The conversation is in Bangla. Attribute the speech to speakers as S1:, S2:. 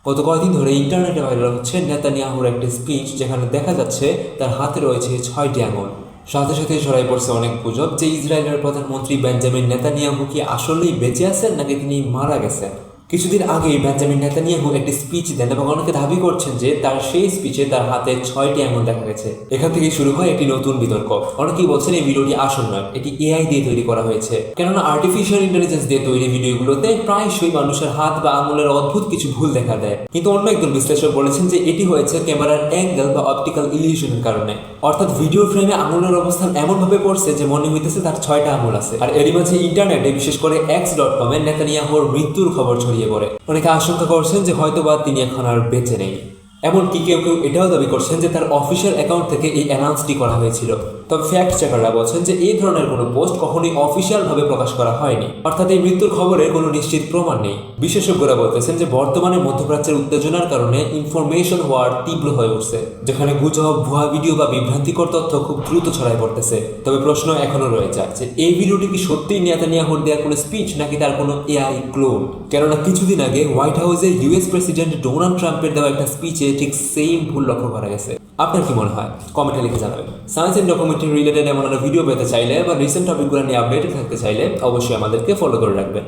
S1: গত কয়েকদিন ধরে ইন্টারনেটে ভাইরাল হচ্ছে নেতানিয়াহুর একটি স্পিচ, যেখানে দেখা যাচ্ছে তার হাতে রয়েছে 6টি আঙুল। সাথে সাথে ছড়াই পড়ছে অনেক গুজব যে ইসরায়েলের প্রধানমন্ত্রী বেঞ্জামিন নেতানিয়াহু কি আসলেই বেঁচে আছেন নাকি তিনি মারা গেছেন। কিছুদিন আগেই বেঞ্জামিন নেতানিয়াহু একটি স্পিচ দেন এবং অনেকে দাবি করছেন যে তার সেই স্পিচে তার হাতে 6টি আঙুল দেখা গেছে। এখান থেকেই শুরু হয় একটি নতুন বিতর্ক। অনেকেই বলছেন এই ভিডিওটি আসল নয়, এটি এআই দিয়ে তৈরি করা হয়েছে। কেননা আর্টিফিশিয়াল ইন্টেলিজেন্স দিয়ে তৈরি ভিডিওগুলোতে প্রায়শই মানুষের হাত বা আঙুলের অদ্ভুত কিছু ভুল দেখা দেয়। কিন্তু অন্য একজন বিশ্লেষক বলেছেন যে এটি হয়েছে ক্যামেরার অ্যাঙ্গেল বা অপটিক্যাল ইলিউশনের কারণে। অর্থাৎ ভিডিও ফ্রেমে আঙুলের অবস্থান এমনভাবে পড়ছে যে মনে হইতেছে তার 6টা আঙুল আছে। আর এরই মাঝে ইন্টারনেটে, বিশেষ করে x.com এ নেতানিয়াহুর মৃত্যুর খবর ছড়িয়ে পড়ে। অনেকে আশঙ্কা করছেন যে হয়তোবা তিনি এখন আর বেঁচে নেই। এমনকি কেউ কেউ এটাও দাবি করছেন যে তার অফিসিয়াল অ্যাকাউন্ট থেকে এই অ্যানাউন্সটি করা হয়েছিল। তবে ফ্যাক্ট চেকাররা বলছেন যে এই ধরনের কোনো পোস্ট কখনোই অফিসিয়ালভাবে প্রকাশ করা হয়নি, অর্থাৎ এই মৃত্যুর খবরের কোনো নিশ্চিত প্রমাণ নেই। বিশেষজ্ঞরা বলতেছেন যে বর্তমানে মধ্যপ্রাচ্যের উত্তেজনার কারণে ইনফরমেশন ওয়ার তীব্র হয়ে উঠছে, যেখানে গুজব, ভুয়া ভিডিও বা বিভ্রান্তিকর তথ্য খুব দ্রুত ছড়ায় পড়তেছে। তবে প্রশ্ন এখনো রয়ে যায় যে এই ভিডিওটি কি সত্যিই নেতানিয়াহুর দেওয়া কোনো স্পিচ নাকি তার কোনো এআই ক্লোন। কেননা কিছুদিন আগে হোয়াইট হাউসে ইউএস প্রেসিডেন্ট ডোনাল্ড ট্রাম্পের দেওয়া একটা স্পিচে ঠিক সেম ভুল লক্ষ্য করা গেছে। আপনার কি মনে হয় কমেন্টে লিখে জানাবেন। সায়েন্স এন্ড ডকুমেন্টারি রিলেটেড এমন একটা ভিডিও পেতে চাইলে বা রিসেন্ট টপিকগুলো নিয়ে আপডেটেড থাকতে চাইলে অবশ্যই আমাদেরকে ফলো করে রাখবেন।